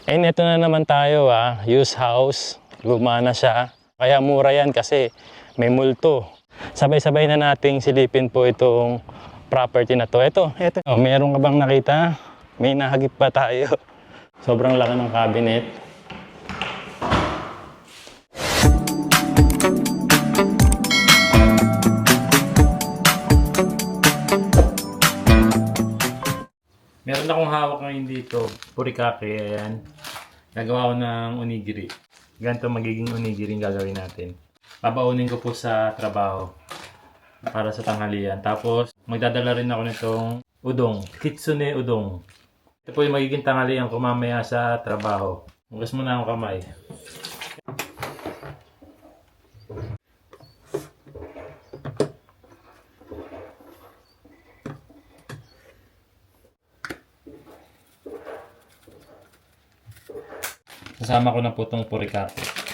And ito na naman tayo used house. Gumana siya. Kaya mura yan kasi may multo. Sabay-sabay na nating silipin po itong property na to. Ito. Oh, meron ka bang nakita? May nahagip pa tayo. Sobrang laki ng cabinet. Meron akong hawak ngayon dito, purikake, ayan. Gagawa ko ng onigiri. Ganito magiging onigiri yung gagawin natin. Babaunin ko po sa trabaho para sa tanghalian. Tapos magdadala rin ako nitong udong, kitsune udong. Ito po yung magiging tanghalian ko mamaya sa trabaho. Hugas muna ang kamay. Kasama ko na po itong purikake.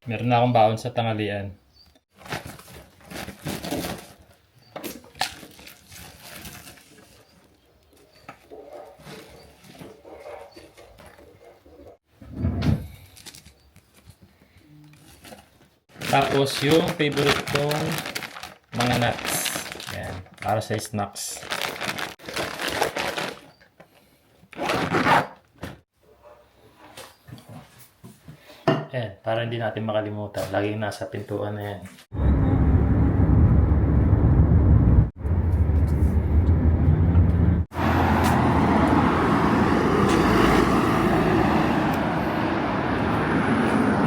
Meron na akong baon sa tanghalian. Tapos yung favorite kong mga nuts. Ayan, para sa snacks. Ayan, para hindi natin makalimutan. Laging nasa pintuan na yan.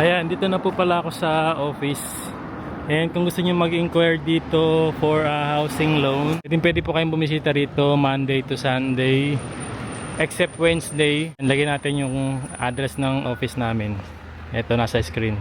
Ayan, dito na po pala ako sa office. And kung gusto niyo mag-inquire dito for a housing loan, pwede po kayong bumisita rito Monday to Sunday, except Wednesday. Lagyan natin yung address ng office namin. Ito nasa screen.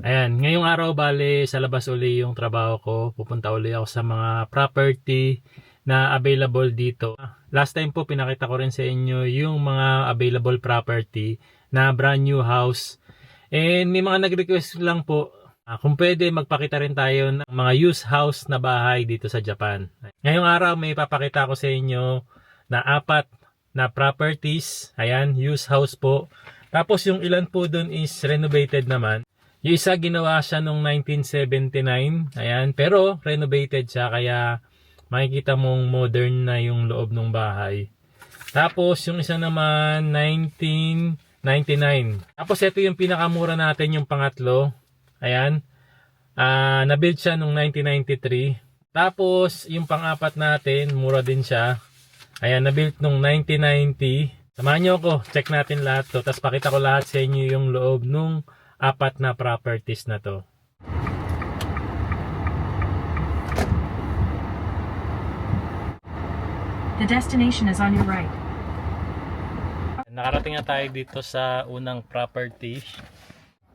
Ayan, ngayong araw bale sa labas uli yung trabaho ko. Pupunta uli ako sa mga property na available dito. Last time po pinakita ko rin sa inyo yung mga available property na brand new house. And may mga nag-request lang po kung pwede magpakita rin tayo ng mga used house na bahay dito sa Japan. Ngayong araw may papakita ko sa inyo na 4 na properties. Ayan, used house po. Tapos yung ilan po dun is renovated naman. Yung isa ginawa siya noong 1979. Ayan, pero renovated siya kaya makikita mong modern na yung loob ng bahay. Tapos yung isa naman 1999. Tapos ito yung pinakamura natin, yung pangatlo. Ayan. Na-build siya noong 1993. Tapos yung pang-apat natin, mura din siya. Ayan, na-build noong 1990. Samahan nyo ako, check natin lahat to. Tapos pakita ko lahat sa inyo yung loob nung 4 na properties na to. The destination is on your right. Nakarating na tayo dito sa unang property.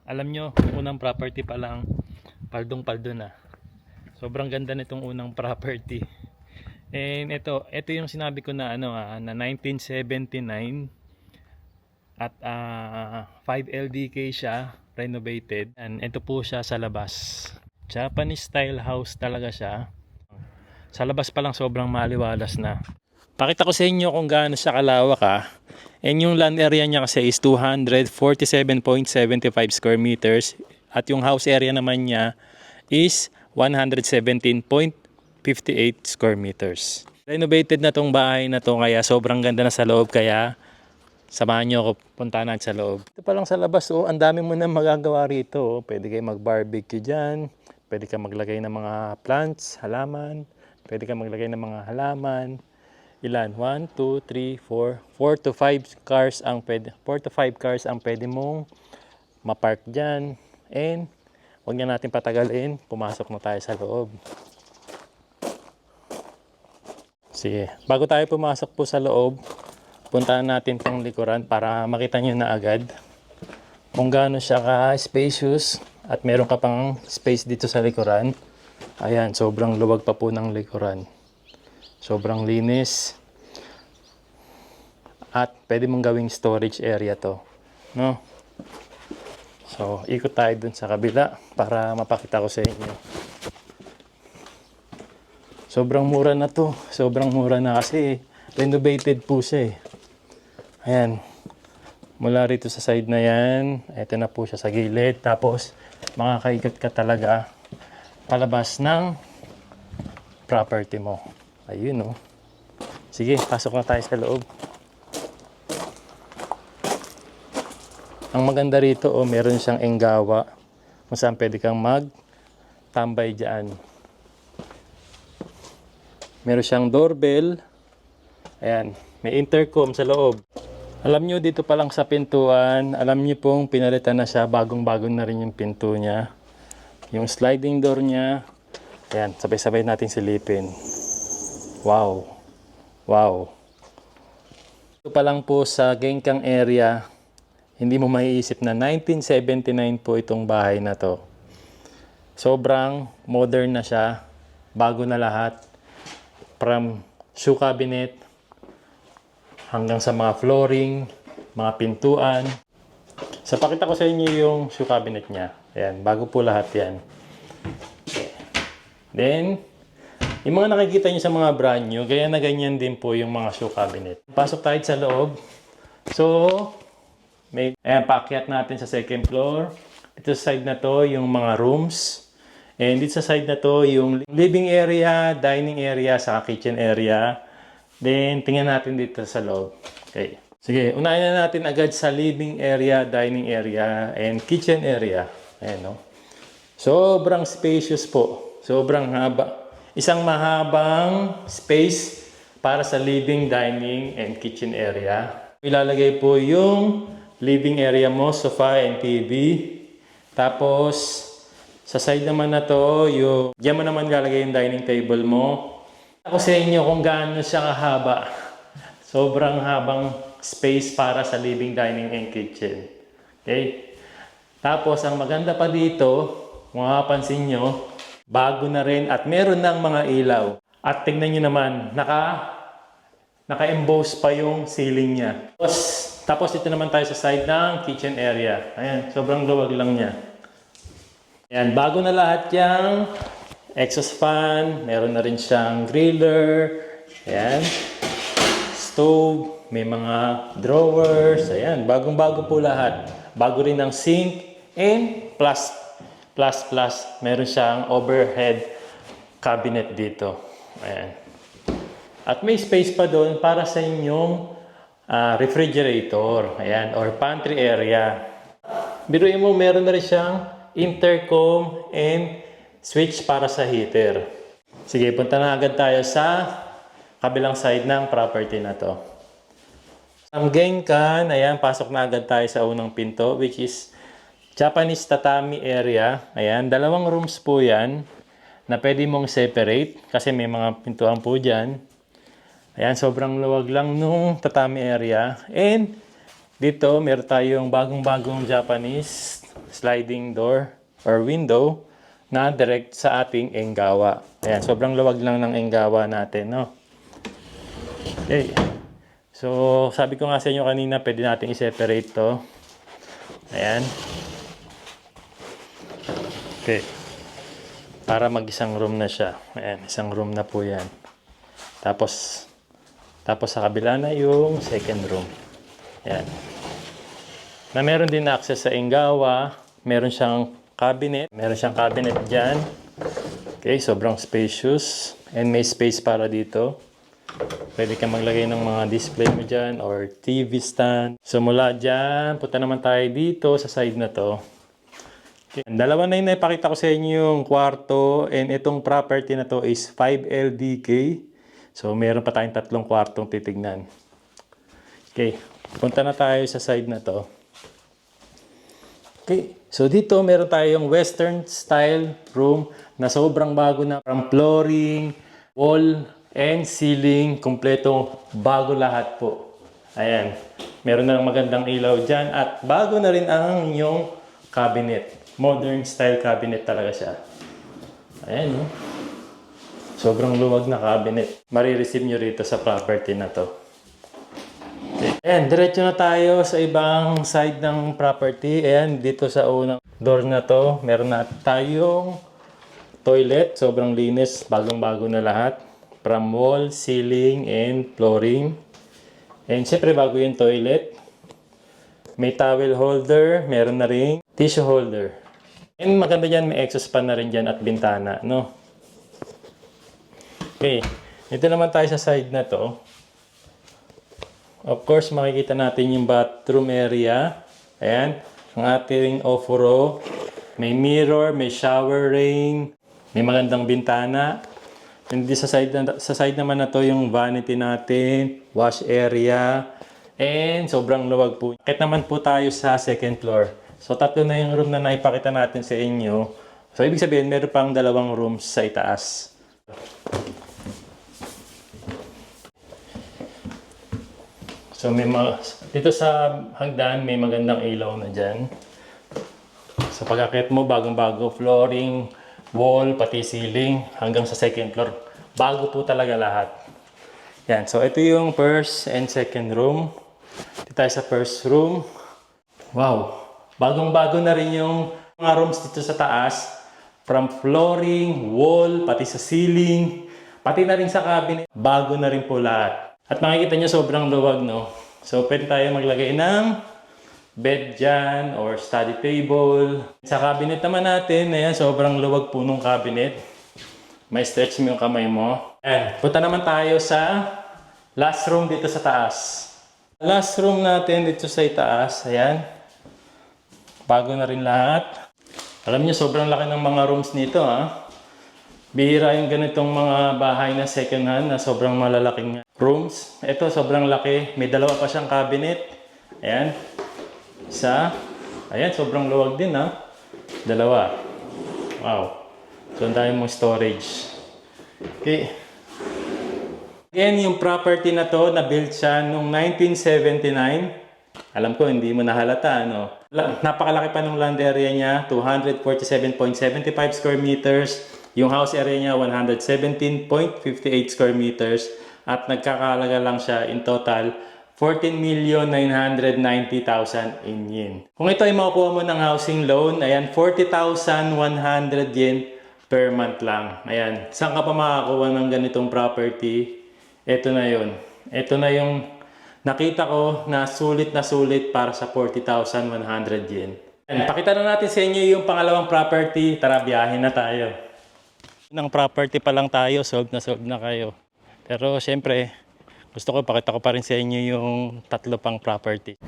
Alam nyo, unang property pa lang, paldong-paldo na. Sobrang ganda nitong unang property. And ito yung sinabi ko na na 1979 at 5 LDK siya, renovated. And ito po siya sa labas. Japanese style house talaga siya. Sa labas pa lang sobrang maliwalas na. Pakita ko sa inyo kung gaano siya kalawak And yung land area niya kasi is 247.75 square meters. At yung house area naman niya is 117.58 square meters. Renovated na tong bahay na to kaya sobrang ganda na sa loob, kaya samahan nyo ako, punta natin sa loob. Ito pa lang sa labas, ang dami mo na magagawa rito. Pwede kayo mag-barbecue dyan, pwede ka maglagay ng mga plants, halaman, pwede ka maglagay ng mga halaman. ilan? 1, 2, 3, 4. 4 to 5 cars ang pwede. 4 to 5 cars ang pwede mong mapark dyan. And huwag na natin patagalin. Pumasok na tayo sa loob. Sige. Bago tayo pumasok po sa loob, puntahan natin tong likuran para makita nyo na agad kung gaano siya ka-spacious at meron ka pang space dito sa likuran. Ayan, sobrang luwag pa po ng likuran. Sobrang linis. At pwede mong gawing storage area to. No? So, ikot tayo dun sa kabila para mapakita ko sa inyo. Sobrang mura na to. Sobrang mura na kasi renovated po siya eh. Ayan. Mula rito sa side na yan. Ito na po siya sa gilid. Tapos, makakaikot ka talaga palabas ng property mo. Ayun oh. Sige, pasok na tayo sa loob. Ang maganda rito oh, meron siyang enggawa kung saan pwede kang mag-tambay dyan. Meron siyang doorbell. Ayan, may intercom sa loob. Alam nyo, dito pa lang sa pintuan, alam nyo pong pinalitan na siya, bagong-bago na rin yung pinto niya. Yung sliding door niya, ayan, sabay-sabay natin silipin. Wow. Wow. Ito pa lang po sa Gengkang area, hindi mo maiisip na 1979 po itong bahay na to. Sobrang modern na siya, bago na lahat. From shoe cabinet hanggang sa mga flooring, mga pintuan. So, pakita ko sa inyo yung shoe cabinet niya. Ayan, bago po lahat yan. Okay. Then, yung mga nakikita niyo sa mga brand new, gaya na ganyan din po yung mga shoe cabinet. Pasok tayo sa loob. So, ayan, paakyat natin sa second floor. Dito sa side na to, yung mga rooms. And dito sa side na to, yung living area, dining area, sa kitchen area. Then, tingnan natin dito sa loob. Okay. Sige, unahin na natin agad sa living area, dining area, and kitchen area. Ayan, no? Sobrang spacious po. Sobrang haba. Isang mahabang space para sa living, dining, and kitchen area. Ilalagay po yung living area mo, sofa and TV. Tapos, sa side naman na to, diyan mo naman lalagay yung dining table mo. Ako sa inyo kung gaano siya kahaba. Sobrang habang space para sa living, dining, and kitchen. Okay? Tapos, ang maganda pa dito, kung mapapansin nyo, bago na rin at meron ng mga ilaw. At tingnan nyo naman, naka-emboss pa yung ceiling niya. Tapos ito naman tayo sa side ng kitchen area. Ayan, sobrang luwag lang niya. Ayan, bago na lahat yung exhaust fan, meron na rin siyang griller, ayan, stove, may mga drawers, ayan, bagong-bago po lahat. Bago rin ang sink, and plus, meron siyang overhead cabinet dito. Ayan. At may space pa doon para sa inyong refrigerator, ayan, or pantry area. Biruin mo, meron na rin siyang intercom and switch para sa heater. Sige, punta na agad tayo sa kabilang side ng property na to. Ang Genkan, ayan, pasok na agad tayo sa unang pinto, which is Japanese tatami area. Ayan, dalawang rooms po yan na pwede mong separate kasi may mga pintuan po dyan. Ayan, sobrang luwag lang nung tatami area. And dito, meron tayong bagong-bagong Japanese sliding door or window na direct sa ating enggawa. Ayan, sobrang luwag lang ng enggawa natin, no? Okay. So, sabi ko nga sa inyo kanina, pwede natin i-separate to. Ayan. Okay. Para mag-isang room na siya. Ayan, isang room na po yan. Tapos sa kabila na yung second room. Ayan. Na meron din access sa enggawa. Meron siyang cabinet. Meron siyang cabinet dyan. Okay, sobrang spacious. And may space para dito. Pwede kang maglagay ng mga display mo dyan or TV stand. So mula dyan, punta naman tayo dito sa side na to. Okay. Dalawa na yung naipakita ko sa inyo yung kwarto. And itong property na to is 5 LDK. So, meron pa tayong 3 kwartong titignan. Okay, punta na tayo sa side na to. Okay, so dito meron tayong western style room na sobrang bago na. From flooring, wall, and ceiling, kompletong bago lahat po. Ayan, meron na magandang ilaw dyan at bago na rin ang inyong cabinet. Modern style cabinet talaga siya. Ayan, no? Sobrang luwag na cabinet. Marireceive nyo rito sa property na to. Okay. Ayan, diretso na tayo sa ibang side ng property. Ayan, dito sa unang door na to, meron na tayong toilet. Sobrang linis, bagong-bago na lahat. From wall, ceiling, and flooring. And syempre, bago yung toilet. May towel holder, meron na ring tissue holder. And maganda dyan, may exhaust fan na rin dyan at bintana, no? Okay, dito naman tayo sa side na to. Of course, makikita natin yung bathroom area. Ayan, ang ating ofuro. May mirror, may shower rail, may magandang bintana. Hindi sa side naman na to yung vanity natin, wash area, and sobrang luwag po. Kahit naman po tayo sa second floor. So, 3 na yung room na naipakita natin sa inyo. So, ibig sabihin, meron pang 2 rooms sa itaas. So, dito sa hagdan, may magandang ilaw na dyan. Sa pag-akit mo, bagong-bago, flooring, wall, pati ceiling, hanggang sa second floor. Bago po talaga lahat. Yan. So, ito yung first and second room. Dito tayo sa first room. Wow! Bagong-bago na rin yung mga rooms dito sa taas. From flooring, wall, pati sa ceiling, pati na rin sa cabinet. Bago na rin po lahat. At makikita nyo sobrang luwag, no? So, pwede tayo maglagay ng bed dyan or study table. Sa cabinet naman natin, ayan, sobrang luwag po nung cabinet. May stretch mo yung kamay mo. Ayan, punta naman tayo sa last room dito sa taas. Last room natin dito sa itaas, ayan. Bago na rin lahat. Alam niyo, sobrang laki ng mga rooms nito, ha? Bihira yung ganitong mga bahay na second hand na sobrang malalaking rooms. Ito, sobrang laki. May 2 pa siyang cabinet. Ayan. Ayan, sobrang luwag din, ha? 2. Wow. So, ang dami mong storage. Okay. Again, yung property na to, na-build siya noong 1979. Alam ko, hindi mo nahalata, ano? Napakalaki pa ng land area niya, 247.75 square meters. Yung house area niya, 117.58 square meters. At nagkakalaga lang siya in total, 14,990,000 in yen. Kung ito ay makukuha mo ng housing loan, ayan, 40,100 yen per month lang. Ayan, saan ka pa makakuha ng ganitong property? Ito na yun. Ito na yung nakita ko na sulit para sa 40,100 yen. Ayan, pakita na natin sa inyo yung pangalawang property. Tara, biyahin na tayo. Ng property pa lang tayo, solve na kayo. Pero syempre, gusto ko pakita ko pa rin sa inyo yung 3 pang property.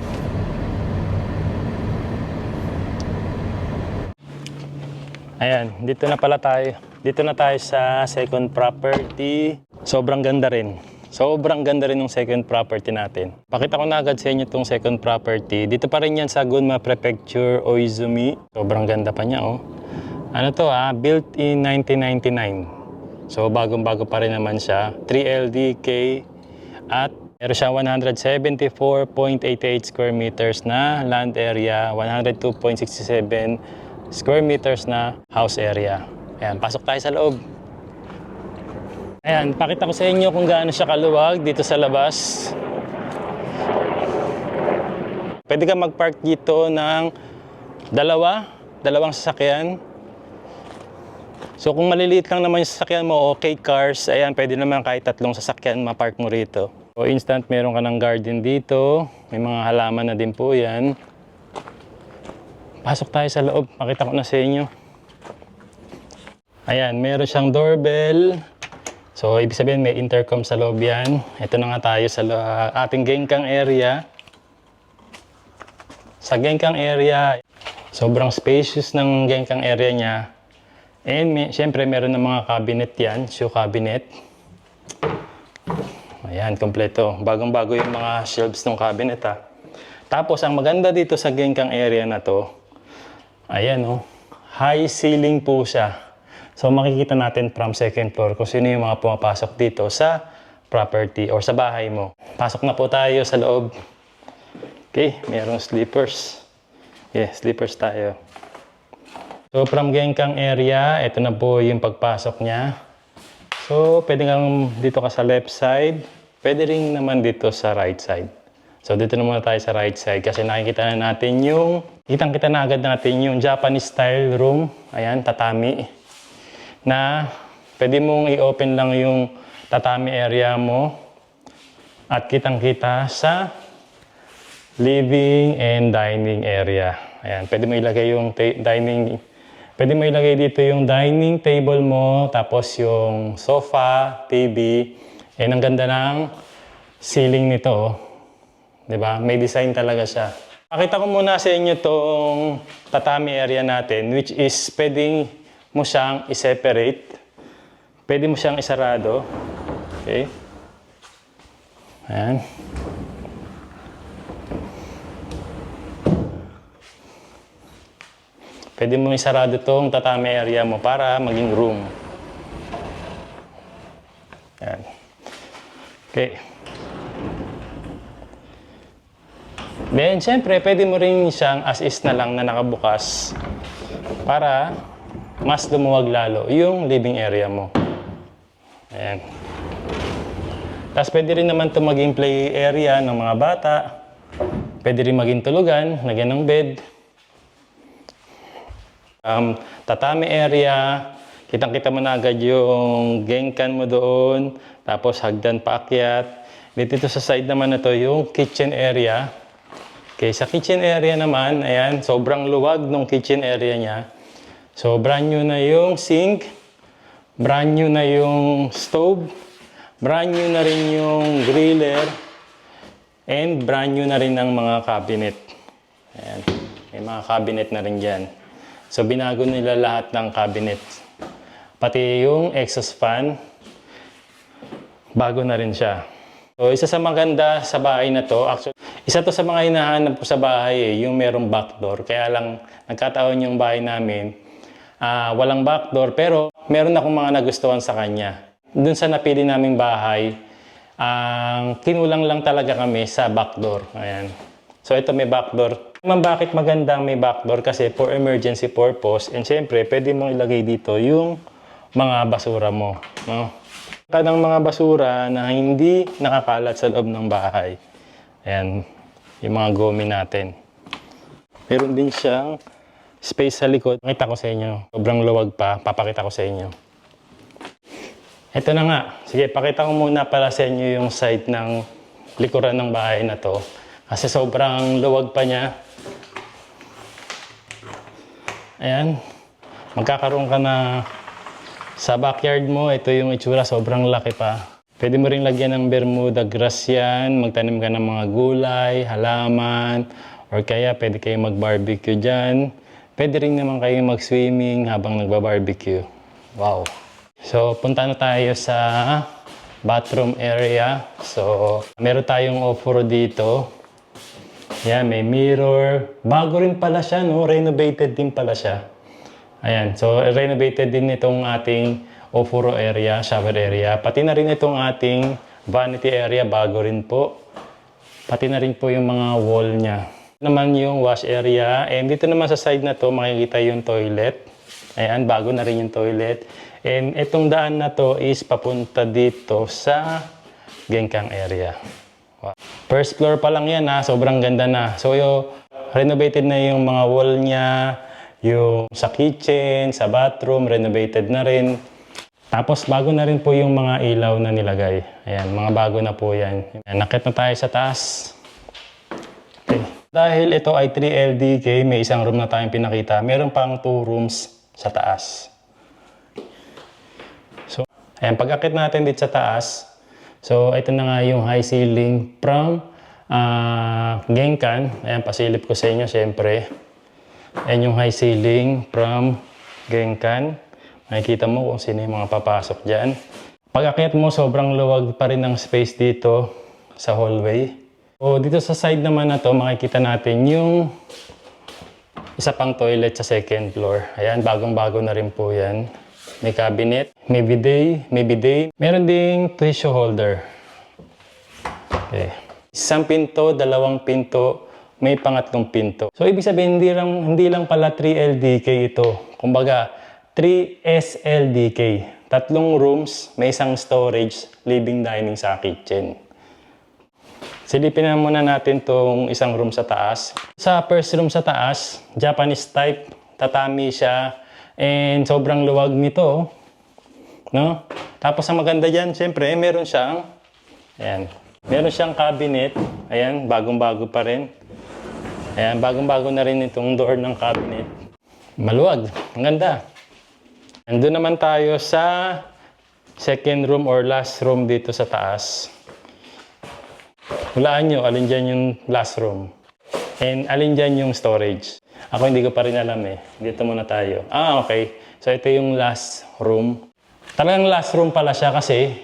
Ayan, dito na pala tayo. Dito na tayo sa second property. Sobrang ganda rin. Sobrang ganda rin ng second property natin. Pakita ko na agad sa inyo itong second property. Dito pa rin yan sa Gunma Prefecture, Oizumi. Sobrang ganda pa niya, oh. Ano to, built in 1999. So, bagong-bago pa rin naman siya. 3 LDK at meron siya 174.88 square meters na land area, 102.67 square meters na house area. Ayan, pasok tayo sa loob. Ayan, pakita ko sa inyo kung gaano siya kaluwag dito sa labas. Pwede ka mag-park dito ng dalawang sasakyan. So kung maliliit lang naman yung sasakyan mo, okay cars, ayan, pwede naman kahit 3 sasakyan ma-park mo rito. So instant, meron ka ng garden dito. May mga halaman na din po yan. Pasok tayo sa loob, pakita ko na sa inyo. Ayan, meron siyang doorbell. So ibig sabihin may intercom sa loob yan. Ito na nga tayo sa ating gengkang area. Sa gengkang area, sobrang spacious ng gengkang area niya. And syempre meron ng mga cabinet yan, shoe cabinet. Ayan, kompleto. Bagong-bago yung mga shelves ng cabinet ha. Tapos, ang maganda dito sa gengkang area na to, ayan oh, high ceiling po siya. So, makikita natin from second floor kung sino yung mga pumapasok dito sa property or sa bahay mo. Pasok na po tayo sa loob. Okay, mayroong sleepers. Yeah, sleepers tayo. So, from gengkang area, ito na po yung pagpasok niya. So, pwede kang dito ka sa left side. Pwede rin naman dito sa right side. So, dito na muna tayo sa right side kasi nakikita na natin yung, kitang-kita na agad natin yung Japanese style room. Ayan, tatami. Na pwede mong i-open lang yung tatami area mo at kitang-kita sa living and dining area. Ayan, pwede mo ilagay yung pwede mo ilagay dito yung dining table mo, tapos yung sofa, TV. And ang ganda ng ceiling nito, oh. 'Di ba? May design talaga siya. Pakita ko muna sa inyo tong tatami area natin, which is pwedeng mo siyang i-separate. Pwede mo siyang isarado. Okay? Ayan. Pwede mo isarado tong tatami area mo para maging room. Ayan. Okay. Then, syempre, pwede mo rin siyang as is na lang na nakabukas para mas lumuwag lalo yung living area mo. Ayan. Tapos, pwede rin naman ito maging play area ng mga bata. Pwede rin maging tulugan, lagyan ng bed. Tatami area, kitang-kita mo na agad yung gengkan mo doon, tapos hagdan paakyat. Dito sa side naman na to yung kitchen area. Okay, sa kitchen area naman, ayan, sobrang luwag ng kitchen area niya. So, brand new na yung sink, brand new na yung stove, brand new na rin yung griller, and brand new na rin ang mga cabinet. Ayan, may mga cabinet na rin dyan. So, binago nila lahat ng cabinet. Pati yung exhaust fan, bago na rin siya. So, isa sa maganda sa bahay na to, actually, isa to sa mga hinahanap ko sa bahay yung merong backdoor. Kaya lang, nagkataon yung bahay namin, walang backdoor, pero meron akong mga nagustuhan sa kanya. Doon sa napili naming bahay, kinulang lang talaga kami sa backdoor. Ayan. So, ito may backdoor. Bakit magandang may backdoor? Kasi for emergency purpose, and syempre, pwede mong ilagay dito yung mga basura mo. No? Kanang mga basura na hindi nakakalat sa loob ng bahay. Ayan, yung mga gomi natin. Meron din siyang space sa likod. Pakita ko sa inyo. Sobrang luwag pa. Papakita ko sa inyo. Ito na nga. Sige, pakita ko muna para sa inyo yung side ng likuran ng bahay na to. Kasi sobrang luwag pa niya. Ayan. Magkakaroon ka na sa backyard mo. Ito yung itsura. Sobrang laki pa. Pwede mo rin lagyan ng Bermuda grass yan. Magtanim ka ng mga gulay, halaman, or kaya pwede kayong mag-barbecue dyan. Pwede rin naman kayong mag-swimming habang nagba-barbecue. Wow! So, punta na tayo sa bathroom area. So, meron tayong offer dito. Yan, may mirror. Bago rin pala siya, no? Renovated din pala siya. Ayan, so renovated din itong ating ofuro area, shower area. Pati na rin itong ating vanity area, bago rin po. Pati na rin po yung mga wall niya. Naman yung wash area. And dito naman sa side na to, makikita yung toilet. Ayan, bago na rin yung toilet. And itong daan na to is papunta dito sa gengkang area. Wow. First floor pa lang yan ha, sobrang ganda na. So renovated na yung mga wall niya, yung sa kitchen, sa bathroom, renovated na rin. Tapos bago na rin po yung mga ilaw na nilagay. Ayan, mga bago na po yan. Ayan, nakit na tayo sa taas. Okay. Dahil ito ay 3 LDK, may isang room na tayong pinakita. Meron pang 2 rooms sa taas. So, ayan, pag-akit natin dito sa taas. So, ito na nga yung high ceiling from gengkan. Ayan, pasilip ko sa inyo, syempre. Ayan yung high ceiling from gengkan. Makikita mo kung sino yung mga papasok dyan. Pag-akyat mo, sobrang luwag pa rin ng space dito sa hallway. O dito sa side naman na to, makikita natin yung isa pang toilet sa second floor. Ayan, bagong-bago na rin po yan. May cabinet, may bidet. Meron ding tissue holder. Okay. Isang pinto, dalawang pinto, may pangatlong pinto. So, ibig sabihin, hindi lang pala 3LDK ito. Kumbaga, 3SLDK. Tatlong rooms, may isang storage, living dining sa kitchen. Silipin na muna natin tong isang room sa taas. Sa first room sa taas, Japanese type, tatami siya. And sobrang luwag nito, no? Tapos ang maganda diyan, syempre, meron siyang cabinet. Ayan, bagong-bago pa rin. Ayan, bagong-bago na rin itong door ng cabinet. Maluwag, ang ganda. Nandun naman tayo sa second room or last room dito sa taas. Hulaan nyo, alin dyan yung last room. And alin dyan yung storage. Ako hindi ko pa rin alam eh. Dito muna tayo. Okay. So ito yung last room. Talagang last room pala siya kasi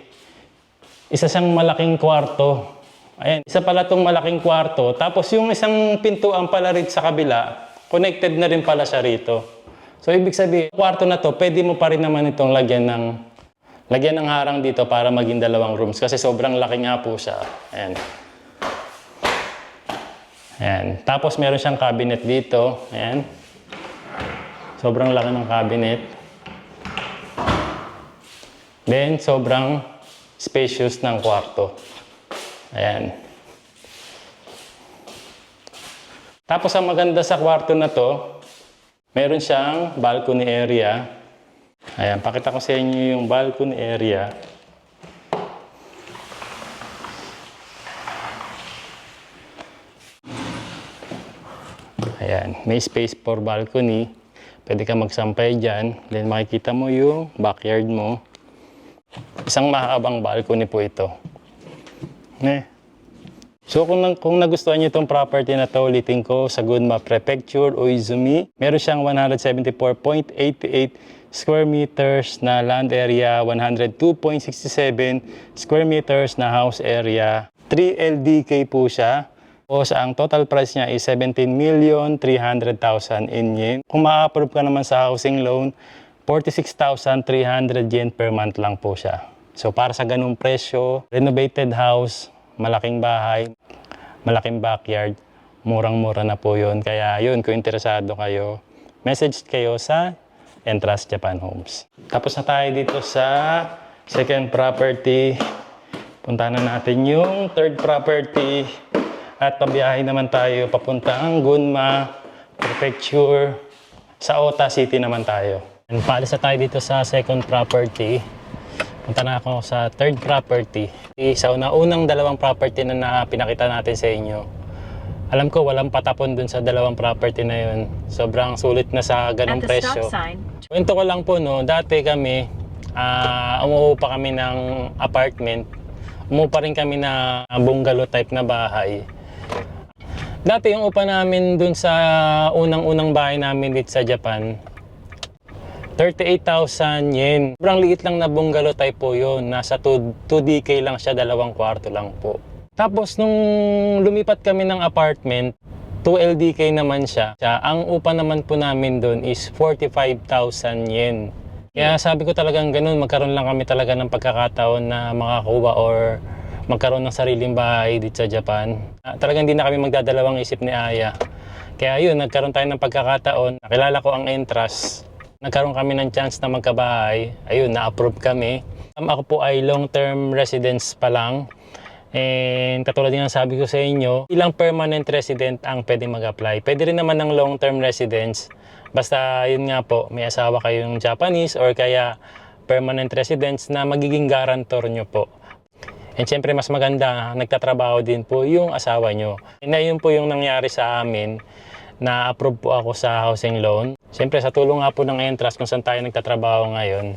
isa siyang malaking kwarto. Ayan, isa pala tong malaking kwarto. Tapos yung isang pintuan pala rito sa kabila, connected na rin pala siya rito. So ibig sabihin, kwarto na to, pwede mo pa rin naman itong lagyan ng harang dito para maging dalawang rooms kasi sobrang laki nga po siya. Ayan. Ayan. Tapos meron siyang cabinet dito. Ayan. Sobrang laki ng cabinet. Then, sobrang spacious ng kwarto. Ayan. Tapos, ang maganda sa kwarto na to, meron siyang balcony area. Ayan. Pakita ko sa inyo yung balcony area. Ayan, may space for balcony. Pwede ka magsampay dyan. Then makikita mo yung backyard mo. Isang mahabang balcony po ito. So kung nagustuhan niyo itong property na to, ulitin ko sa Gunma Prefecture, Uizumi. Meron siyang 174.88 square meters na land area, 102.67 square meters na house area. 3LDK po siya. Ang total price niya is 17,300,000 in yen. Kung ma-approve ka naman sa housing loan, 46,300 yen per month lang po siya. So para sa ganung presyo, renovated house, malaking bahay, malaking backyard, murang-mura na po yun. Kaya yun, kung interesado kayo, message kayo sa Entrust Japan Homes. Tapos na tayo dito sa second property. Punta na natin yung third property. At pabiyahe naman tayo papuntang Gunma Prefecture. Sa Ota City naman tayo. And paalis na tayo dito sa second property. Punta na ako sa third property. Sa unang dalawang property na pinakita natin sa inyo. Alam ko walang patapon dun sa dalawang property na yun. Sobrang sulit na sa ganong presyo. Kwento ko lang po, no, dati kami, umuupa kami ng apartment. Umuupa rin kami na bungalow type na bahay. Dati yung upa namin dun sa unang-unang bahay namin dito sa Japan, 38,000 yen. Sobrang liit lang na bungalow type po yun. Nasa 2DK lang siya, 2 kwarto lang po. Tapos nung lumipat kami ng apartment, 2LDK naman siya. Ang upa naman po namin dun is 45,000 yen. Kaya sabi ko talagang ganun, magkaroon lang kami talaga ng pagkakataon na makakuha or magkaroon ng sariling bahay dito sa Japan. Talagang hindi na kami magdadalawang isip ni Aya. Kaya yun, nagkaroon tayo ng pagkakataon. Nakilala ko ang Entrust. Nagkaroon kami ng chance na magkabahay. Ayun, na-approve kami. Ako po ay long-term residence pa lang. And katulad din ang sabi ko sa inyo, ilang permanent resident ang pwede mag-apply. Pwede rin naman ng long-term residence. Basta yun nga po, may asawa kayong Japanese or kaya permanent residence na magiging guarantor nyo po. And syempre mas maganda, nagtatrabaho din po yung asawa nyo. And yun po yung nangyari sa amin, na-approve po ako sa housing loan. Syempre sa tulong nga po ng Entrust kung saan tayo nagtatrabaho ngayon.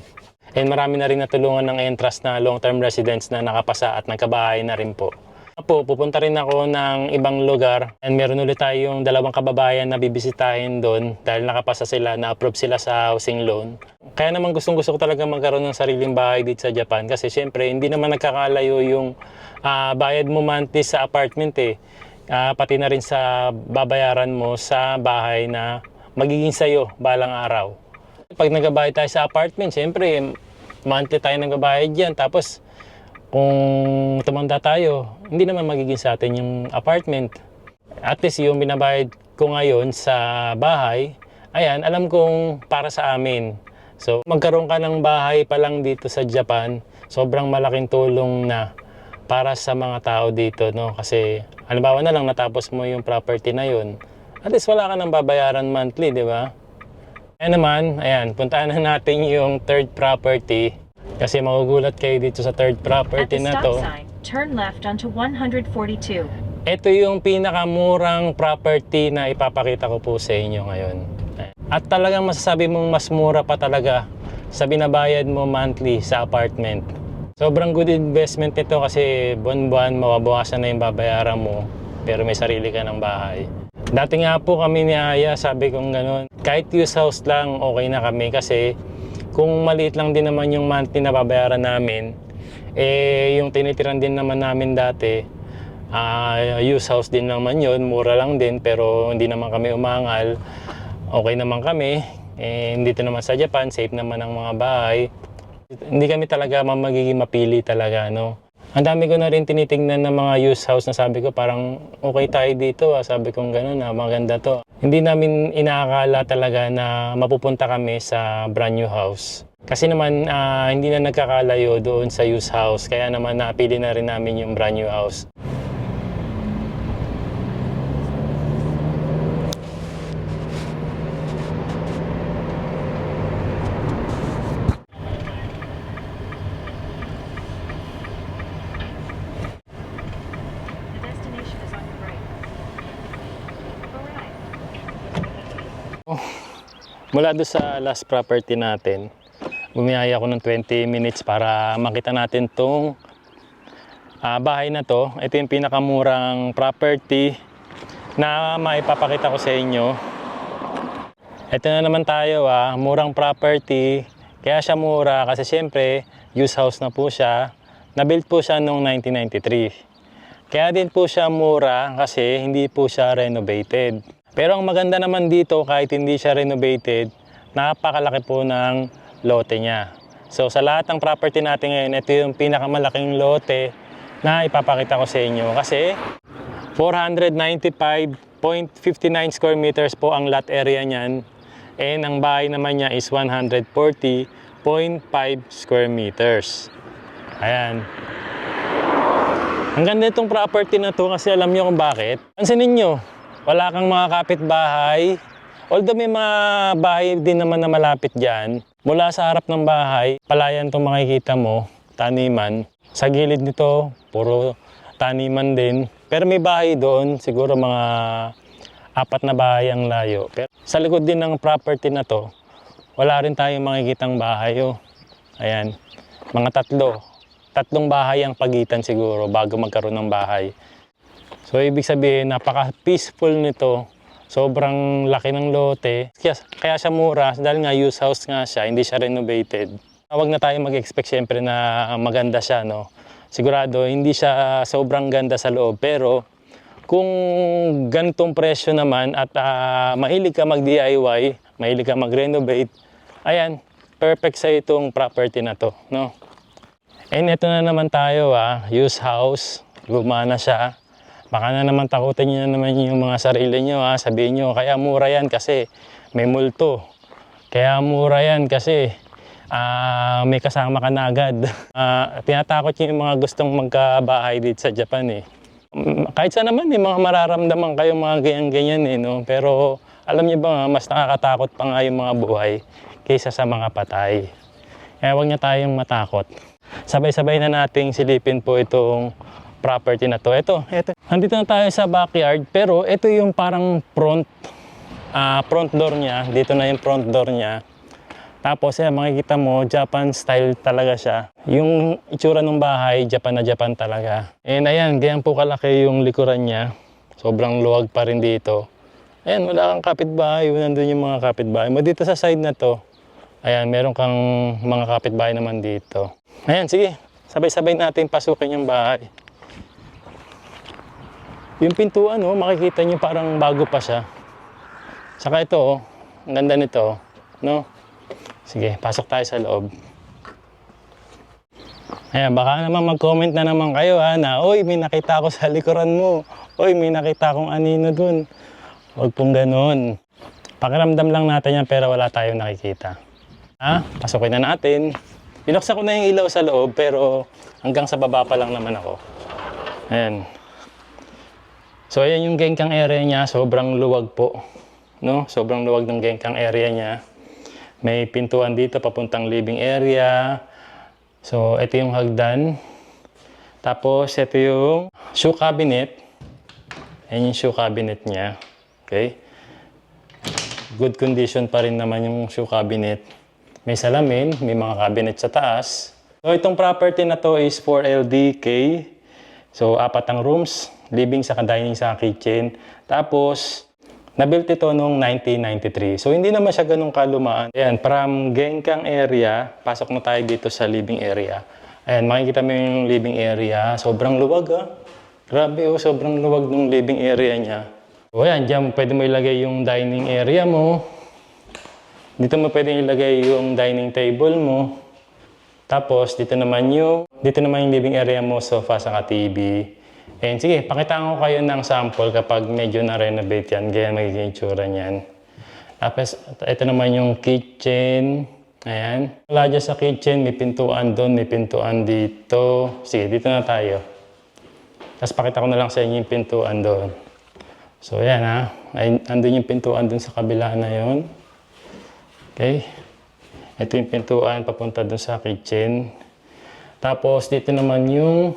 And marami na rin natulungan ng Entrust na long-term residents na nakapasa at nagkabahay na rin po. Pupunta rin ako ng ibang lugar and meron ulit tayong dalawang kababayan na bibisitahin doon dahil nakapasa sila, na-approve sila sa housing loan. Kaya naman gusto ko talaga magkaroon ng sariling bahay dito sa Japan kasi syempre hindi naman nagkakalayo yung bayad mo monthly sa apartment eh. Pati na rin sa babayaran mo sa bahay na magiging sayo balang araw. Pag nagbabayad tayo sa apartment, syempre monthly tayo nagbabayad dyan, tapos kung tumanda tayo, hindi naman magiging sa atin yung apartment. At least yung binabayad ko ngayon sa bahay, ayan, alam kong para sa amin. So, magkaroon ka ng bahay pa lang dito sa Japan, sobrang malaking tulong na para sa mga tao dito, no? Kasi, halimbawa na lang natapos mo yung property na yun, at least wala ka nang babayaran monthly, di ba? Kaya naman, ayan, puntaan na natin yung third property. Kasi magugulat kayo dito sa third At property the na stop to. sign, turn left onto 142. Ito yung pinakamurang property na ipapakita ko po sa inyo ngayon. At talagang masasabi mong mas mura pa talaga sa binabayad mo monthly sa apartment. Sobrang good investment ito kasi buwan-buwan mababawasan na yung babayaran mo pero may sarili ka ng bahay. Dati nga po kami ni Aya, sabi kong gano'n, kahit use house lang okay na kami kasi kung maliit lang din naman yung monthly na babayaran namin, eh yung tinitiran din naman namin dati, use house din naman yun, mura lang din pero hindi naman kami umangal, okay naman kami, dito naman sa Japan, safe naman ang mga bahay. Hindi kami talaga magiging mapili talaga, no? Ang dami ko na rin tinitingnan ng mga use house na sabi ko parang okay tayo dito, sabi kong gano'n, maganda to. Hindi namin inaakala talaga na mapupunta kami sa brand new house. Kasi naman hindi na nagkakalayo doon sa use house, kaya naman napili na rin namin yung brand new house. The destination is on your right. Alright. Mula doon sa last property natin, bumiyaya ako ng 20 minutes para makita natin tong bahay na to. Ito yung pinakamurang property na maipapakita ko sa inyo. Ito na naman tayo, murang property. Kaya siya mura kasi syempre use house na po siya. Na-build po siya noong 1993. Kaya din po siya mura kasi hindi po siya renovated. Pero ang maganda naman dito, kahit hindi siya renovated, napakalaki po ng lote niya. So sa lahat ng property natin ngayon, ito yung pinakamalaking lote na ipapakita ko sa inyo. Kasi 495.59 square meters po ang lot area niyan. And ang bahay naman niya is 140.5 square meters. Ayan. Ang ganda itong property na to kasi alam niyo kung bakit. Pansinin niyo, wala kang mga kapitbahay. Although may mga bahay din naman na malapit dyan, mula sa harap ng bahay, palayan itong makikita mo, taniman. Sa gilid nito, puro taniman din. Pero may bahay doon, siguro mga 4 na bahay ang layo. Pero sa likod din ng property na to, wala rin tayong makikitang bahay. Ayan, mga 3 bahay ang pagitan siguro bago magkaroon ng bahay. So ibig sabihin, napaka-peaceful nito. Sobrang laki ng lote. Kaya siya mura dahil nga use house nga siya, hindi siya renovated. Huwag na tayo mag-expect syempre na maganda siya, no? Sigurado, hindi siya sobrang ganda sa loob. Pero kung ganitong presyo naman at mahilig ka mag-DIY, mahilig ka mag-renovate, ayan, perfect sa itong property na to, no? And ito na naman tayo, use house, luma na siya. Baka na naman takutin nyo na naman yung mga sarili nyo, sabihin nyo, kaya mura yan kasi may multo. Kaya mura yan kasi may kasama ka na agad. Tinatakot nyo yung mga gustong magkabahay dito sa Japan eh. Kahit saan naman may mga mararamdaman kayong mga ganyan-ganyan eh, no? Pero alam nyo ba mas nakakatakot pa nga yung mga buhay kaysa sa mga patay. Kaya huwag niya tayong matakot. Sabay-sabay na nating silipin po itong property na to. Ito. Nandito na tayo sa backyard, pero ito yung parang front door niya. Dito na yung front door niya. Tapos ayan, makikita mo, Japan style talaga siya. Yung itsura ng bahay, Japan na Japan talaga. And ayan, ganyan po kalaki yung likuran niya. Sobrang luwag pa rin dito. Ayan, wala kang kapitbahay. Nandun yung mga kapitbahay mo. Dito sa side na to, ayan, meron kang mga kapitbahay naman dito. Ayan, sige. Sabay-sabay natin pasukin yung bahay. Yung pintuan, oh, makikita nyo parang bago pa siya. Saka ito, oh, ang ganda nito, no? Sige, pasok tayo sa loob. Ayan, baka naman mag-comment na naman kayo ha, na, oy, may nakita ako sa likuran mo. Oy, may nakita akong anino dun. Huwag pong ganun. Pakiramdam lang natin yan pero wala tayong nakikita. Ha? Pasukin na natin. Binuksan ko na yung ilaw sa loob pero hanggang sa baba pa lang naman ako. Ayan. So, ayan yung gengkang area niya. Sobrang luwag po. No? Sobrang luwag ng gengkang area niya. May pintuan dito papuntang living area. So, ito yung hagdan. Tapos, ito yung shoe cabinet. Ayan yung shoe cabinet niya. Okay? Good condition pa rin naman yung shoe cabinet. May salamin, may mga cabinet sa taas. So, itong property na to is 4LDK. So, 4 ang rooms, living sa dining sa kitchen. Tapos, na-built ito noong 1993. So, hindi naman siya ganun kalumaan. Ayan, from gengkang area, pasok na tayo dito sa living area. Ayan, makikita mo yung living area. Sobrang luwag, ha? Grabe, oh, sobrang luwag ng living area niya. So, ayan, dyan pwede mo ilagay yung dining area mo. Dito mo pwede ilagay yung dining table mo. Tapos, dito naman yung living area mo, sofa, saka TV. And sige, pakitaan ko kayo ng sample kapag medyo na-renovate yan. Ganyan magiging itsura niyan. Tapos, ito naman yung kitchen. Ayan. Wala dyan sa kitchen, may pintuan doon, may pintuan dito. Sige, dito na tayo. Tapos pakita ko na lang sa inyo yung pintuan doon. So, ayan ha. Andun yung pintuan doon sa kabila na yon. Okay. Ito yung pintuan papunta doon sa kitchen. Tapos, dito naman yung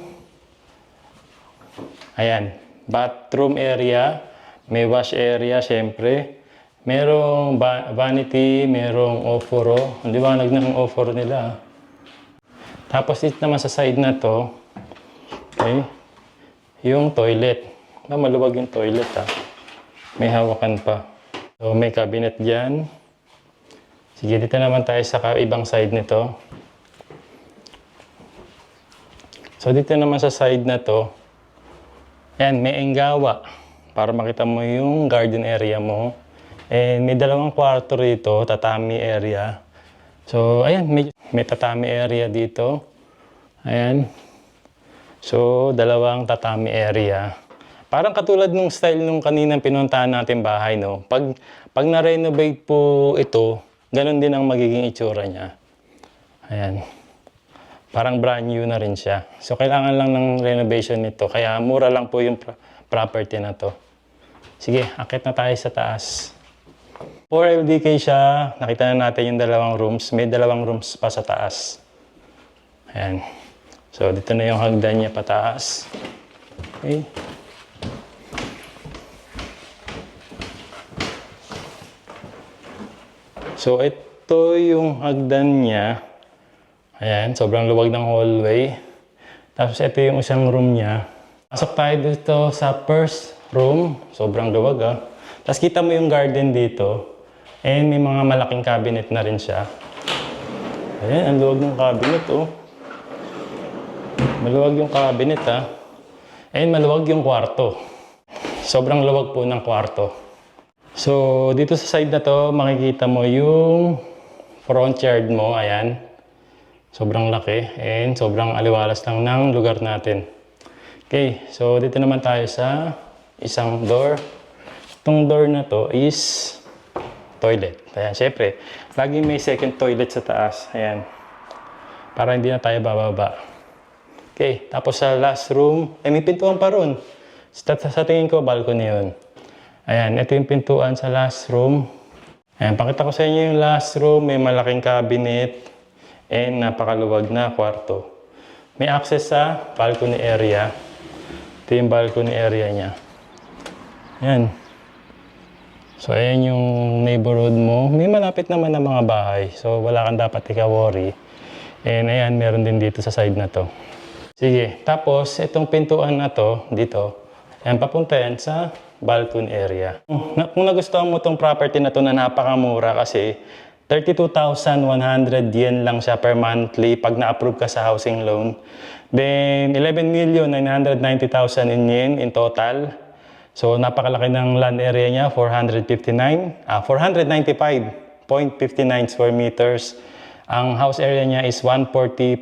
ayan, bathroom area, may wash area syempre. Merong vanity, merong oforo. Ang liwanag ng oforo nila. Tapos dito naman sa side na to, okay, yung toilet. Maluwag yung toilet ha. May hawakan pa. So may cabinet dyan. Sige, dito naman tayo sa ibang side nito. So dito naman sa side na to, ayan, may enggawa para makita mo yung garden area mo. And may 2 kwarto rito, tatami area. So, ayan, may tatami area dito. Ayan. So, 2 tatami area. Parang katulad nung style nung kaninang pinuntahan natin bahay, no? Pag na-renovate po ito, ganun din ang magiging itsura niya. Ayan. Parang brand new na rin siya. So, kailangan lang ng renovation nito. Kaya, mura lang po yung property na to. Sige, akit na tayo sa taas. 4LDK siya. Nakita na natin yung 2 rooms. May 2 rooms pa sa taas. Ayan. So, dito na yung hagdan niya pataas. Okay. So, ito yung hagdan niya. Ayan, sobrang luwag ng hallway. Tapos ito yung isang room niya. Pasok tayo dito sa first room. Sobrang luwag ah. Tapos kita mo yung garden dito. And may mga malaking cabinet na rin siya. Ayan, ang luwag ng cabinet oh. Maluwag yung cabinet ah. And maluwag yung kwarto. Sobrang luwag po ng kwarto. So, dito sa side na to, makikita mo yung front yard mo. Ayan. Sobrang laki and sobrang aliwalas lang ng lugar natin. Okay, so dito naman tayo sa isang door. Itong door na to is toilet. Ayan, syempre, lagi may second toilet sa taas. Ayan, para hindi na tayo bababa. Okay, tapos sa last room, may pintuan pa ron. Sa tingin ko, balcony yun. Ayan, ito yung pintuan sa last room. Ayan, pakita ko sa inyo yung last room. May malaking cabinet. And napakaluwag na kwarto. May access sa balcony area. Ito yung balcony area niya. Ayan. So, ayan yung neighborhood mo. May malapit naman na mga bahay. So, wala kang dapat ika-worry. And ayan, meron din dito sa side na to. Sige, tapos itong pintuan na to, dito, ayan, papunta yan sa balcony area. Kung nagustuhan mo tong property na to na napakamura kasi 32,100 yen lang siya per monthly pag na-approve ka sa housing loan. Then, 11,990,000 in yen in total. So, napakalaki ng land area niya, 495.59 square meters. Ang house area niya is 140.5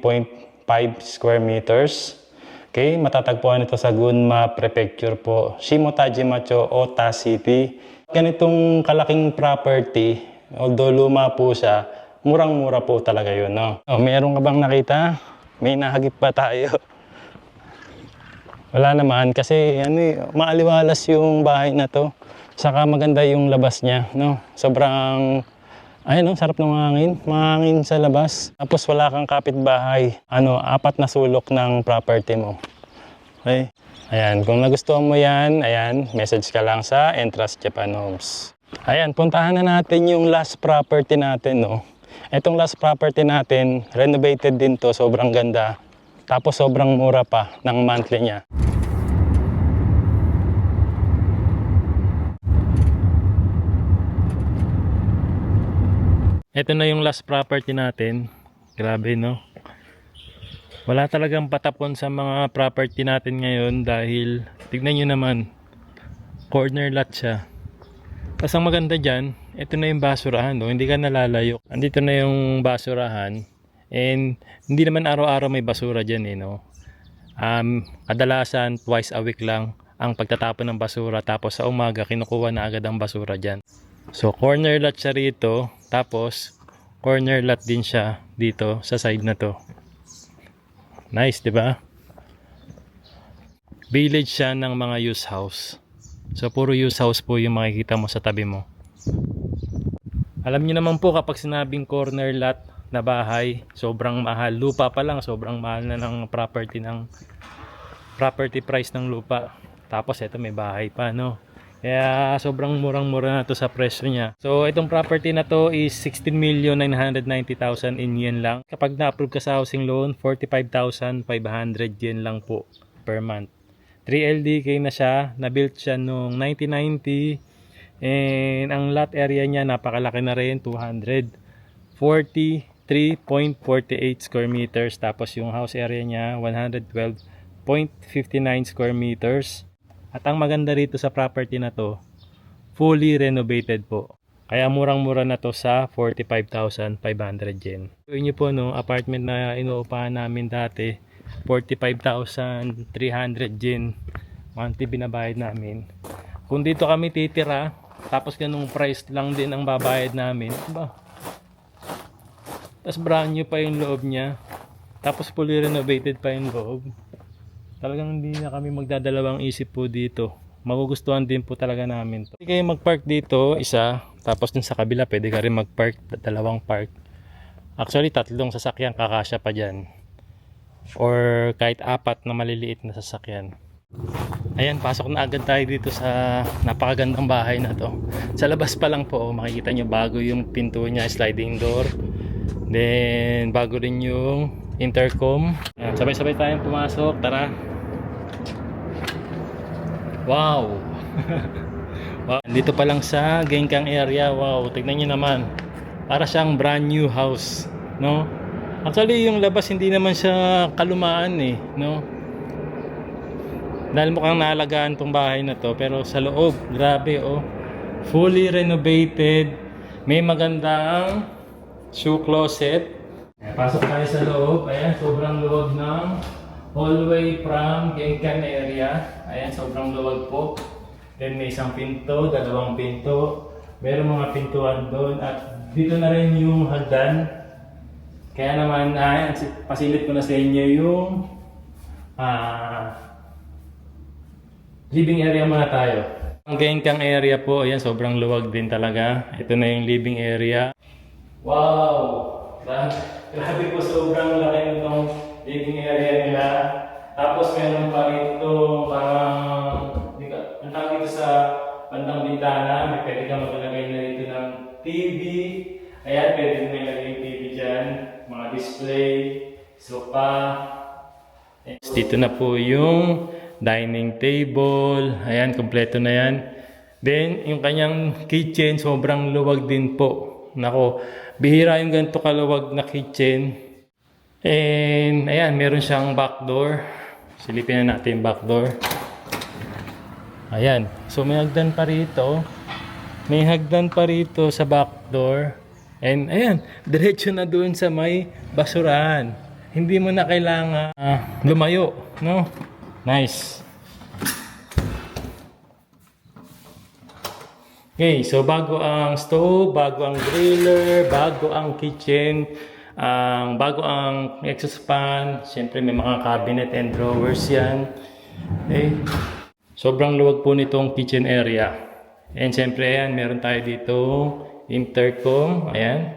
square meters. Okay, matatagpuan ito sa Gunma Prefecture po, Shimotajimacho, Ota City. Ganitong kalaking property, although luma po siya, murang-mura po talaga yun, no? Oh, meron ka bang nakita? May nahagip pa tayo. Wala naman kasi maaliwalas yung bahay na to. Saka maganda yung labas niya, no? Sobrang sarap ng hangin. Mahangin sa labas. Tapos wala kang kapitbahay. 4 na sulok ng property mo. Okay? Ayan, kung nagustuhan mo yan, message ka lang sa Entrust Japan Homes. Ayan, puntahan na natin yung last property natin, no? Itong last property natin, renovated din to, sobrang ganda. Tapos sobrang mura pa ng monthly niya. Ito na yung last property natin. Grabe, no? Wala talagang patapon sa mga property natin ngayon dahil tignan nyo naman, corner lot siya. Tapos ang maganda dyan, ito na yung basurahan, no? Hindi ka nalalayo. Andito na yung basurahan. And hindi naman araw-araw may basura dyan, no? Kadalasan twice a week lang ang pagtatapon ng basura. Tapos sa umaga, kinukuha na agad ang basura dyan. So corner lot siya rito. Tapos corner lot din siya dito sa side na to. Nice, di ba? Village siya ng mga used house. So puro used house po yung makikita mo sa tabi mo. Alam niyo naman po kapag sinabing corner lot na bahay, sobrang mahal. Lupa pa lang, sobrang mahal na ng property price ng lupa. Tapos ito may bahay pa, no? Kaya sobrang murang-mura na to sa presyo niya. So itong property na to is 16,990,000 in yen lang. Kapag na-approve ka sa housing loan, 45,500 yen lang po per month. 3 LDK na siya. Na-built siya noong 1990. And ang lot area niya napakalaki na rin, 243.48 square meters. Tapos yung house area niya 112.59 square meters. At ang maganda rito sa property na to, fully renovated po. Kaya murang-mura na to sa 45,500 yen. Tuwin niyo po, no, apartment na inuupahan namin dati, 45,300 yen monthly binabayad namin. Kung dito kami titira, tapos ganung price lang din ang babayad namin, ba? Tapos brand new pa yung loob niya. Tapos fully renovated pa yung loob. Talagang hindi na kami magdadalawang isip po dito. Magugustuhan din po talaga namin to. Pwede kayo mag-park dito, isa. Tapos dun sa kabila, pwede ka rin mag-park, dalawang park. Actually, 3 sasakyan kakasya pa dyan. Or kahit 4 na maliliit na sasakyan. Ayan, pasok na agad tayo dito sa napakagandang bahay na to. Sa labas pa lang po, makikita nyo bago yung pinto niya, sliding door. Then, bago rin yung intercom. Ayan, sabay-sabay tayong pumasok. Tara. Wow. Wow. Dito pa lang sa Genkang area. Wow, tignan nyo naman. Para siyang brand new house, no? Actually, yung labas hindi naman siya kalumaan, no? Dahil mukhang naalagaan tong bahay na to, pero sa loob, grabe, oh. Fully renovated. May magandang shoe closet. Ayan, pasok tayo sa loob. Ayan, sobrang luwag ng hallway from Genkan area. Ayan, sobrang luwag po. Then may isang pinto, dalawang pinto. Meron mga pintuan doon. At dito na rin yung hagdan. Kaya naman, ayan, pasilip ko na sa inyo yung living area muna tayo. Ang Genkan area po, ayan, sobrang luwag din talaga. Ito na yung living area. Wow! Grabe po, sobrang laki nitong living area nila. Tapos meron pa rito parang, ang tawag dito sa bandang bintana, may pwede kang maglagay na rito ng TV. Ayan, pwede mo ilagay yung TV dyan. Mga display, sofa. Dito na po yung dining table. Ayan, kompleto na yan. Then, yung kanyang kitchen, sobrang luwag din po. Nako, bihira yung ganito kaluwag na kitchen. And, ayan, meron siyang back door. Silipin na natin yung back door. Ayan, so may hagdan pa rito. May hagdan pa rito sa back door. And, ayan, diretso na doon sa may basurahan. Hindi mo na kailangan lumayo, no? Nice. Okay, so bago ang stove, bago ang griller, bago ang kitchen, bago ang exhaust fan, siyempre may mga cabinet and drawers yan. Okay. Sobrang luwag po nitong kitchen area. And siyempre ayan, meron tayo dito intercom, ayan.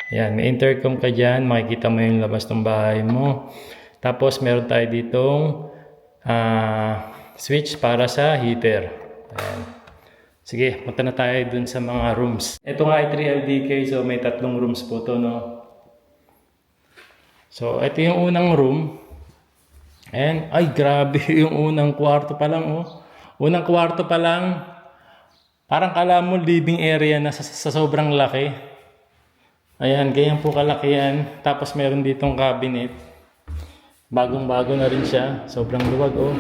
Ayan, may intercom ka dyan, makikita mo yung labas ng bahay mo. Tapos meron tayo ditong switch para sa heater. Ayan. Sige, punta na tayo dun sa mga rooms. Ito nga ay 3LDK, so may 3 rooms po to, no? So, ito yung unang room. And, ay grabe, yung unang kwarto pa lang, oh. Unang kwarto pa lang, parang kala mo living area na sa sobrang laki. Ayan, ganyan po kalaki yan. Tapos meron ditong cabinet. Bagong-bago na rin siya. Sobrang luwag, oh.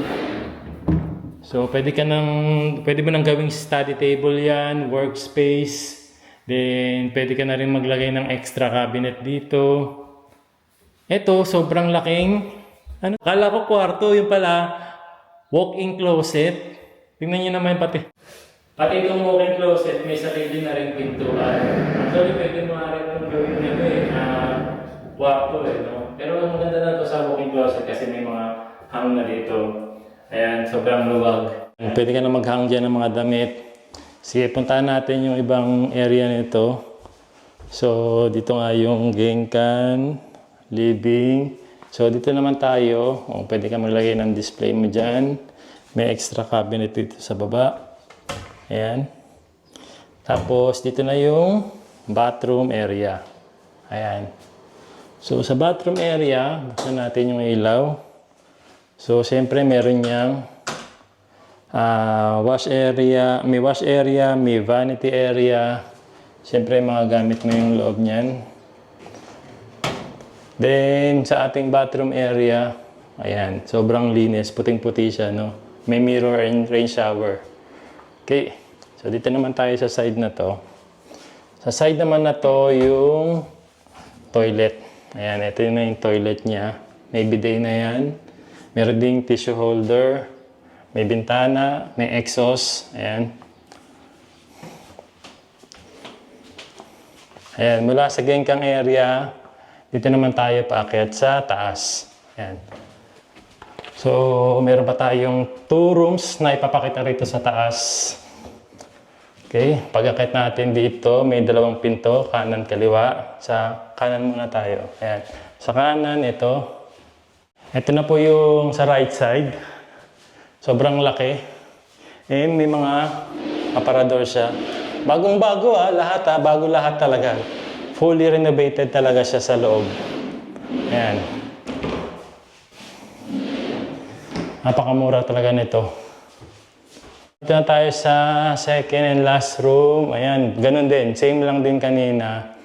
So, pwede mo nang gawing study table yan, workspace. Then, pwede ka na rin maglagay ng extra cabinet dito. Ito, sobrang laking, kala ko kwarto, yung pala, walk-in closet. Tingnan nyo naman pati itong walk-in closet, may sarili na rin pintuan. Actually, pwede mo rin itong gawin nito kwarto no? Pero ang maganda na ito sa walk-in closet kasi may mga hang na dito. Ayan, sobrang luwag. Pwede ka na mag-hang dyan ng mga damit. Sige, puntahan natin yung ibang area nito. So, dito nga yung gengkan, living. So, dito naman tayo. Pwede ka maglagay ng display mo dyan. May extra cabinet dito sa baba. Ayan. Tapos, dito na yung bathroom area. Ayan. So, sa bathroom area, buksan natin yung ilaw. So, siyempre, meron niyang wash area, may vanity area. Siyempre, mga gamit mo yung loob niyan. Then, sa ating bathroom area, ayan, sobrang linis, puting-puti siya, no? May mirror and rain shower. Okay, so dito naman tayo sa side na to. Sa side naman na to, yung toilet. Ayan, ito na yung toilet niya. May bidet na yan. Meron ding tissue holder. May bintana, may exhaust. Ayan. Ayan, mula sa gengkang area, dito naman tayo paakyat sa taas. Ayan. So, meron pa tayong 2 rooms na ipapakita rito sa taas. Okay, pag-akyat natin dito, may 2 pinto, kanan, kaliwa. Sa kanan muna tayo. Ayan. Sa kanan, ito. Ito na po yung sa right side. Sobrang laki. And may mga aparador siya. Bagong-bago lahat bago lahat talaga. Fully renovated talaga siya sa loob. Ayan. Napakamura talaga nito. Dito na tayo sa second and last room. Ayan, ganun din. Same lang din kanina.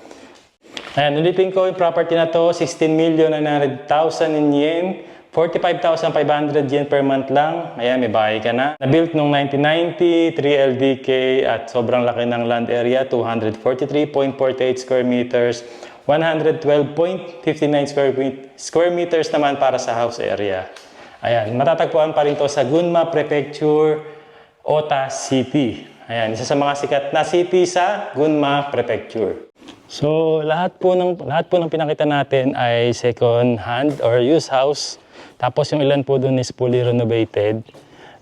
Ayan, ulitin ko yung property na to. 16,900,000 in yen. 45,500 yen per month lang. Ayan, may bahay ka na. Na-built noong 1990, 3 LDK at sobrang laki ng land area. 243.48 square meters. 112.59 square meters naman para sa house area. Ayan, matatagpuan pa rin to sa Gunma Prefecture, Ota City. Ayan, isa sa mga sikat na city sa Gunma Prefecture. So, lahat po ng pinakita natin ay second hand or used house. Tapos yung ilan po dun is fully renovated.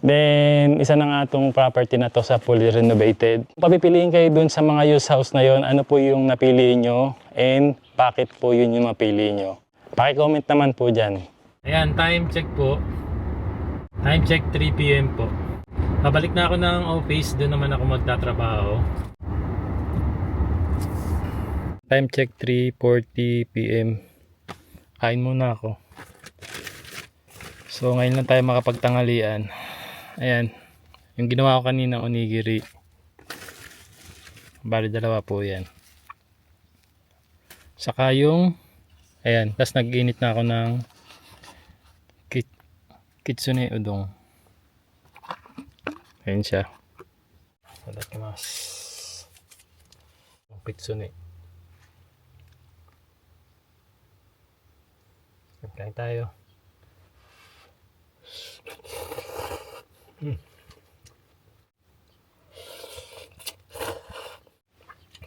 Then, isa na nga itong property na to sa fully renovated. Papipiliin kayo dun sa mga used house na yon, ano po yung napili nyo and bakit po yun yung mapili nyo. Paki-comment naman po dyan. Ayan, time check po. Time check 3 p.m. po. Babalik na ako ng office, doon naman ako magtatrabaho. Time check 3:40 p.m. Kain muna ako. So ngayon lang tayo makapagtanghalian. Ayan, yung ginawa ko kanina onigiri. Bali dalawa po yan. Saka yung ayan, tas nag-init na ako ng kitsune udon. Ayan siya. Itadakimasu. Kitsune. Kain tayo.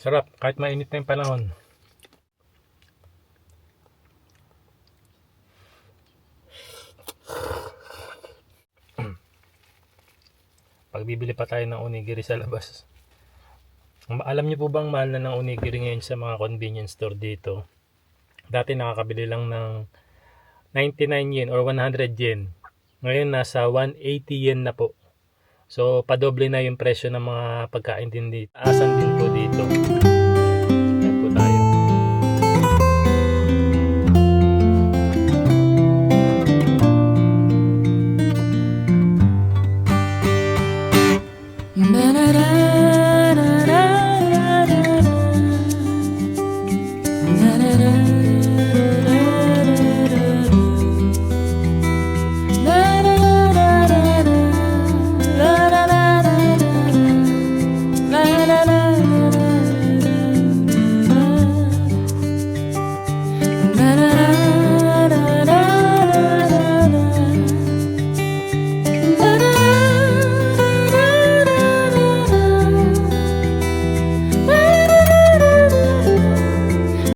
Sarap kahit mainit na yung panahon. Pag bibili pa tayo ng onigiri sa labas. Alam niyo po bang mahal na ng onigiri ngayon sa mga convenience store dito? Dati nakakabili lang ng 99 yen or 100 yen. Ngayon nasa 180 yen na po. So padoble na yung presyo ng mga pagkain din dito. Taasan din po dito.